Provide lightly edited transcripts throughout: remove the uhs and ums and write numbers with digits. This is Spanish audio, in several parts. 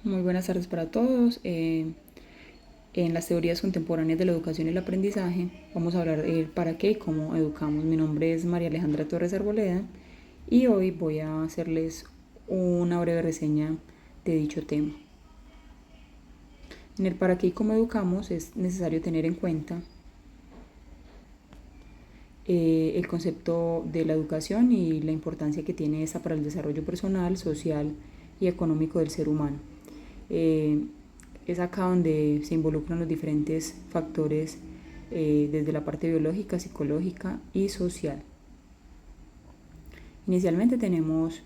Muy buenas tardes para todos. En las teorías contemporáneas de la educación y el aprendizaje vamos a hablar de para qué y cómo educamos. Mi nombre es María Alejandra Torres Arboleda y hoy voy a hacerles una breve reseña de dicho tema. En el para qué y cómo educamos es necesario tener en cuenta el concepto de la educación y la importancia que tiene esta para el desarrollo personal, social y económico del ser humano. Es acá donde se involucran los diferentes factores desde la parte biológica, psicológica y social. Inicialmente tenemos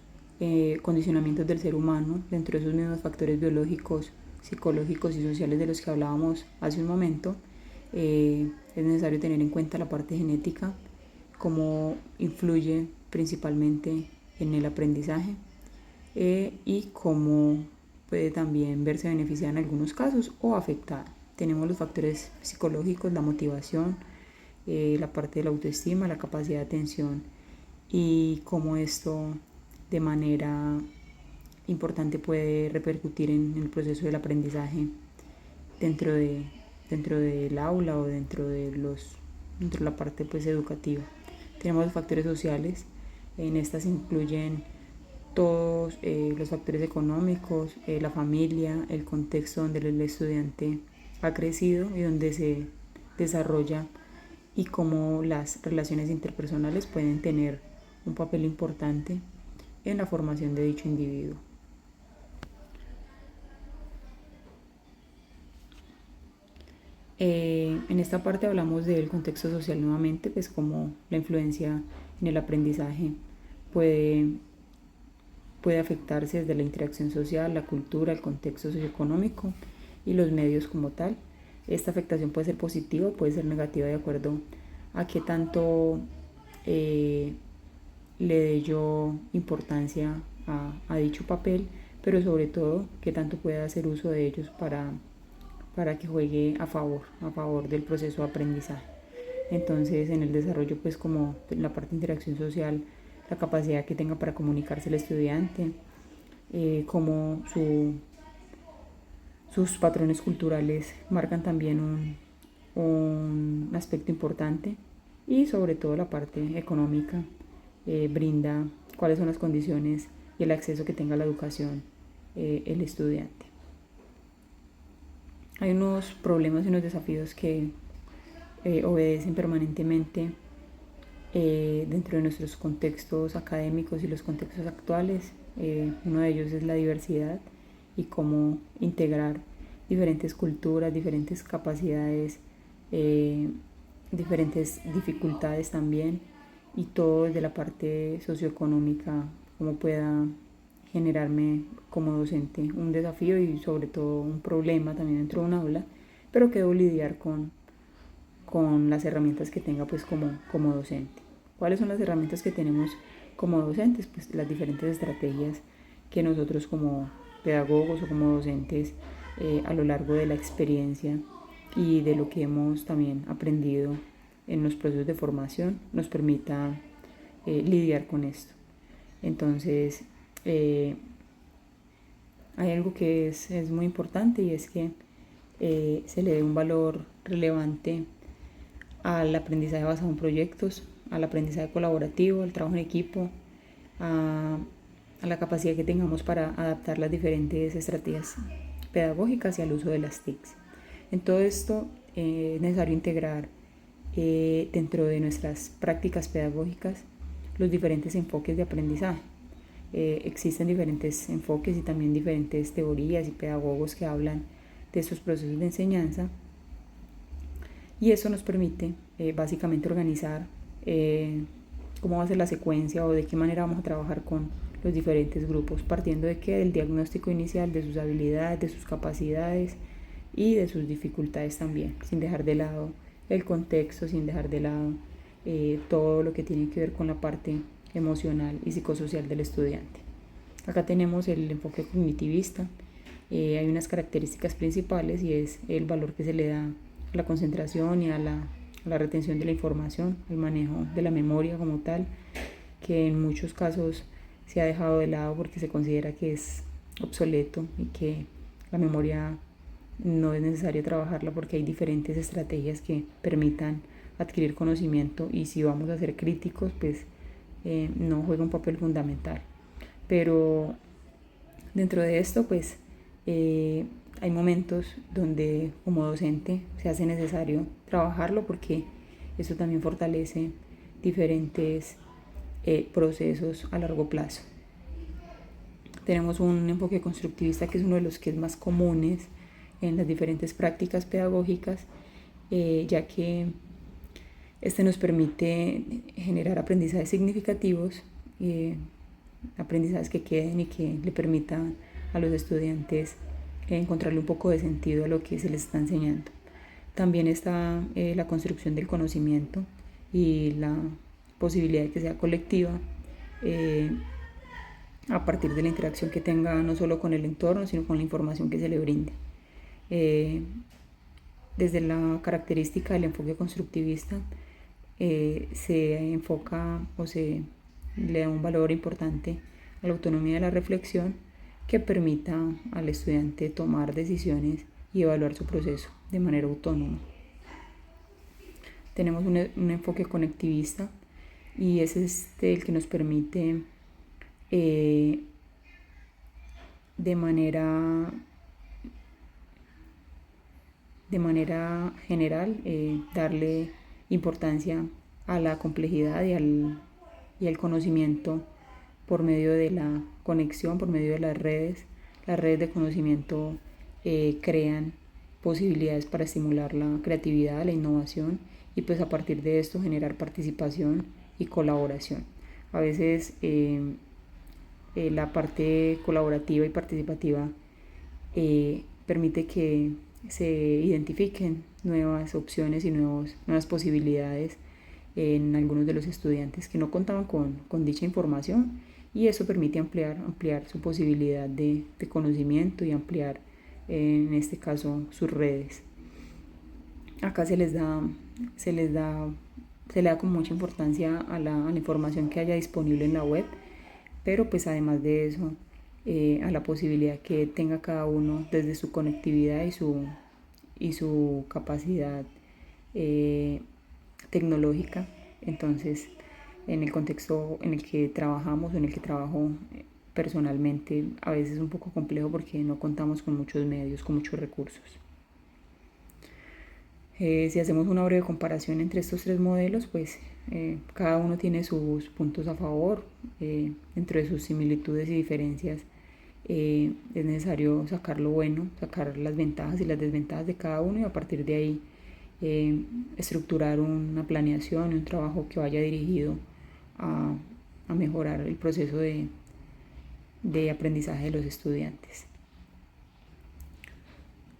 condicionamientos del ser humano. Dentro de esos mismos factores biológicos, psicológicos y sociales de los que hablábamos hace un momento, es necesario tener en cuenta la parte genética, cómo influye principalmente en el aprendizaje y cómo puede también verse beneficiada en algunos casos o afectada. Tenemos los factores psicológicos, la motivación, la parte de la autoestima, la capacidad de atención y cómo esto de manera importante puede repercutir en el proceso del aprendizaje dentro del aula o dentro de la parte pues educativa. Tenemos los factores sociales. En estas incluyen todos los factores económicos, la familia, el contexto donde el estudiante ha crecido y donde se desarrolla, y cómo las relaciones interpersonales pueden tener un papel importante en la formación de dicho individuo. En esta parte hablamos del contexto social nuevamente, pues como la influencia en el aprendizaje puede afectarse desde la interacción social, la cultura, el contexto socioeconómico y los medios como tal. Esta afectación puede ser positiva o puede ser negativa de acuerdo a qué tanto le dé yo importancia a dicho papel, pero sobre todo qué tanto pueda hacer uso de ellos para que juegue a favor del proceso de aprendizaje. Entonces, en el desarrollo, pues como en la parte de interacción social, la capacidad que tenga para comunicarse el estudiante, como sus patrones culturales marcan también un aspecto importante, y sobre todo la parte económica brinda cuáles son las condiciones y el acceso que tenga a la educación el estudiante. Hay unos problemas y unos desafíos que obedecen permanentemente dentro de nuestros contextos académicos y los contextos actuales. Uno de ellos es la diversidad y cómo integrar diferentes culturas, diferentes capacidades, diferentes dificultades también, y todo desde la parte socioeconómica, cómo pueda generarme como docente un desafío y sobre todo un problema también dentro de un aula, pero que debo lidiar con las herramientas que tenga pues como docente. ¿Cuáles son las herramientas que tenemos como docentes? Pues las diferentes estrategias que nosotros como pedagogos o como docentes a lo largo de la experiencia y de lo que hemos también aprendido en los procesos de formación nos permita lidiar con esto. Entonces, hay algo que es muy importante, y es que se le dé un valor relevante al aprendizaje basado en proyectos, al aprendizaje colaborativo, al trabajo en equipo, a la capacidad que tengamos para adaptar las diferentes estrategias pedagógicas y al uso de las TICs. En todo esto es necesario integrar dentro de nuestras prácticas pedagógicas los diferentes enfoques de aprendizaje. Existen diferentes enfoques y también diferentes teorías y pedagogos que hablan de estos procesos de enseñanza, y eso nos permite básicamente organizar cómo va a ser la secuencia o de qué manera vamos a trabajar con los diferentes grupos, partiendo de que del diagnóstico inicial de sus habilidades, de sus capacidades y de sus dificultades también, sin dejar de lado el contexto, sin dejar de lado todo lo que tiene que ver con la parte emocional y psicosocial del estudiante. Acá tenemos el enfoque cognitivista. Hay unas características principales, y es el valor que se le da a la concentración y a la retención de la información, el manejo de la memoria como tal, que en muchos casos se ha dejado de lado porque se considera que es obsoleto y que La memoria no es necesario trabajarla porque hay diferentes estrategias que permitan adquirir conocimiento, y si vamos a ser críticos, pues no juega un papel fundamental. Pero dentro de esto, pues hay momentos donde como docente se hace necesario trabajarlo, porque eso también fortalece diferentes procesos a largo plazo. Tenemos un enfoque constructivista que es uno de los que es más comunes en las diferentes prácticas pedagógicas, ya que este nos permite generar aprendizajes significativos, aprendizajes que queden y que le permitan a los estudiantes encontrarle un poco de sentido a lo que se les está enseñando. También está la construcción del conocimiento y la posibilidad de que sea colectiva, a partir de la interacción que tenga no solo con el entorno, sino con la información que se le brinde. Desde la característica del enfoque constructivista, se enfoca o se le da un valor importante a la autonomía de la reflexión, que permita al estudiante tomar decisiones y evaluar su proceso de manera autónoma. Tenemos un enfoque conectivista, y es el que nos permite de manera general darle importancia a la complejidad y al conocimiento por medio de la conexión, por medio de las redes. Las redes de conocimiento crean posibilidades para estimular la creatividad, la innovación, y pues a partir de esto generar participación y colaboración. A veces la parte colaborativa y participativa permite que se identifiquen nuevas opciones y nuevas posibilidades en algunos de los estudiantes que no contaban con dicha información, y eso permite ampliar su posibilidad de conocimiento y ampliar, en este caso, sus redes. Acá se le da con mucha importancia a la información que haya disponible en la web, pero pues además de eso, a la posibilidad que tenga cada uno desde su conectividad y su capacidad tecnológica. Entonces, en el contexto en el que trabajamos, en el que trabajo personalmente, a veces es un poco complejo porque no contamos con muchos medios, con muchos recursos. Si hacemos una breve comparación entre estos tres modelos, pues cada uno tiene sus puntos a favor. Dentro de sus similitudes y diferencias, es necesario sacar lo bueno, sacar las ventajas y las desventajas de cada uno, y a partir de ahí estructurar una planeación y un trabajo que vaya dirigido a mejorar el proceso de aprendizaje de los estudiantes.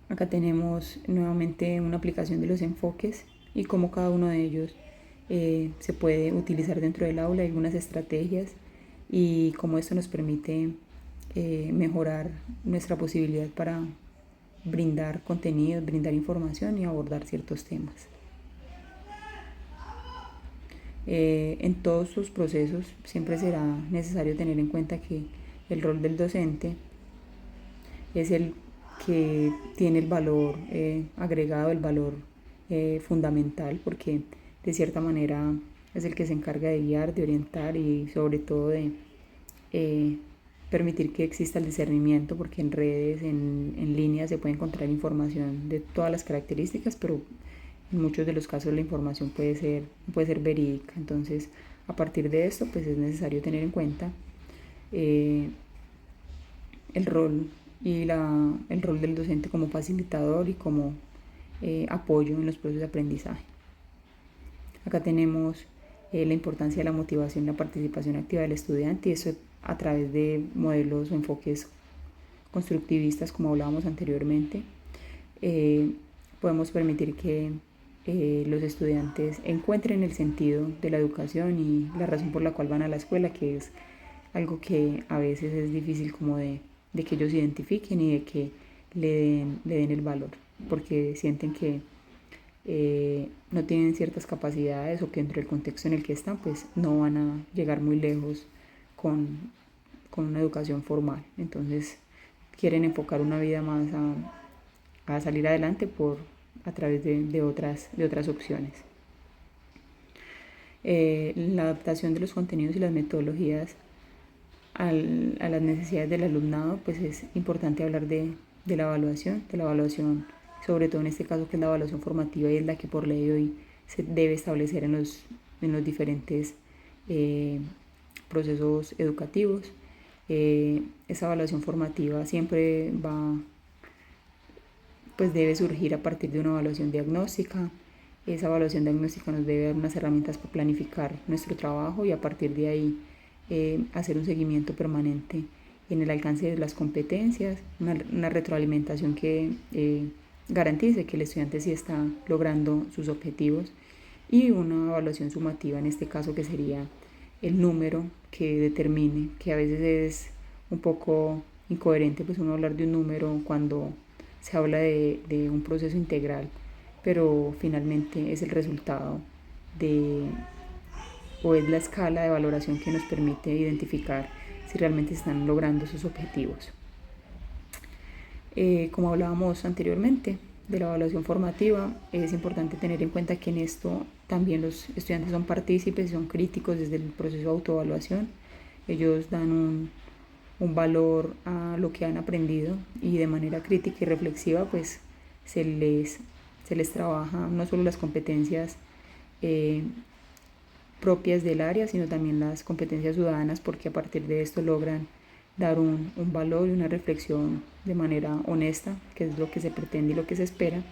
Acá tenemos nuevamente una aplicación de los enfoques y cómo cada uno de ellos se puede utilizar dentro del aula, algunas estrategias, y cómo esto nos permite mejorar nuestra posibilidad para brindar contenidos, brindar información y abordar ciertos temas. En todos sus procesos siempre será necesario tener en cuenta que el rol del docente es el que tiene el valor agregado, el valor fundamental, porque de cierta manera es el que se encarga de guiar, de orientar y sobre todo de permitir que exista el discernimiento, porque en redes, en línea, se puede encontrar información de todas las características, pero en muchos de los casos la información puede ser verídica. Entonces, a partir de esto, pues es necesario tener en cuenta el rol del docente como facilitador y como apoyo en los procesos de aprendizaje. Acá tenemos la importancia de la motivación y la participación activa del estudiante, y eso a través de modelos o enfoques constructivistas, como hablábamos anteriormente. Podemos permitir que los estudiantes encuentren el sentido de la educación y la razón por la cual van a la escuela, que es algo que a veces es difícil como de que ellos identifiquen y de que le den el valor, porque sienten que no tienen ciertas capacidades, o que dentro del contexto en el que están pues no van a llegar muy lejos con una educación formal. Entonces quieren enfocar una vida más a salir adelante a través de otras opciones. La adaptación de los contenidos y las metodologías a las necesidades del alumnado, pues es importante hablar de la evaluación, sobre todo en este caso que es la evaluación formativa y es la que por ley hoy se debe establecer en los diferentes procesos educativos. Esa evaluación formativa siempre pues debe surgir a partir de una evaluación diagnóstica. Esa evaluación diagnóstica nos debe dar unas herramientas para planificar nuestro trabajo y a partir de ahí hacer un seguimiento permanente en el alcance de las competencias, una retroalimentación que garantice que el estudiante sí está logrando sus objetivos y una evaluación sumativa, en este caso que sería el número que determine, que a veces es un poco incoherente pues uno hablar de un número cuando se habla de un proceso integral, pero finalmente es el resultado o es la escala de valoración que nos permite identificar si realmente están logrando sus objetivos. Como hablábamos anteriormente de la evaluación formativa, es importante tener en cuenta que en esto también los estudiantes son partícipes, son críticos desde el proceso de autoevaluación. Ellos dan un valor a lo que han aprendido y de manera crítica y reflexiva pues se les trabaja no solo las competencias propias del área, sino también las competencias ciudadanas, porque a partir de esto logran dar un valor y una reflexión de manera honesta, que es lo que se pretende y lo que se espera.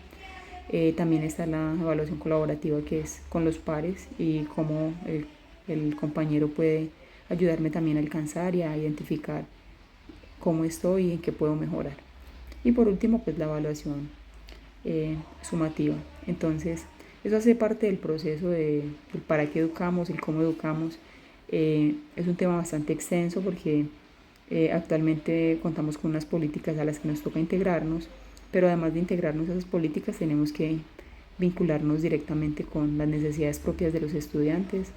También está la evaluación colaborativa, que es con los pares y cómo el compañero puede ayudarme también a alcanzar y a identificar cómo estoy y en qué puedo mejorar. Y por último, pues la evaluación sumativa. Entonces, eso hace parte del proceso del para qué educamos, el cómo educamos. Es un tema bastante extenso porque actualmente contamos con unas políticas a las que nos toca integrarnos, pero además de integrarnos a esas políticas tenemos que vincularnos directamente con las necesidades propias de los estudiantes,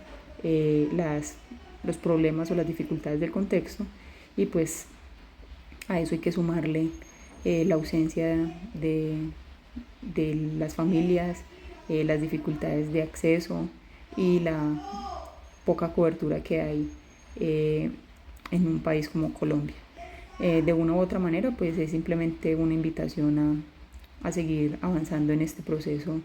los problemas o las dificultades del contexto, y pues a eso hay que sumarle la ausencia de las familias, las dificultades de acceso y la poca cobertura que hay en un país como Colombia. De una u otra manera, pues es simplemente una invitación a seguir avanzando en este proceso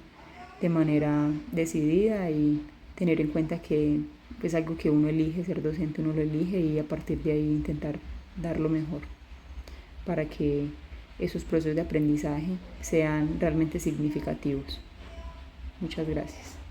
de manera decidida y tener en cuenta que es algo que uno elige, ser docente uno lo elige, y a partir de ahí intentar dar lo mejor para que esos procesos de aprendizaje sean realmente significativos. Muchas gracias.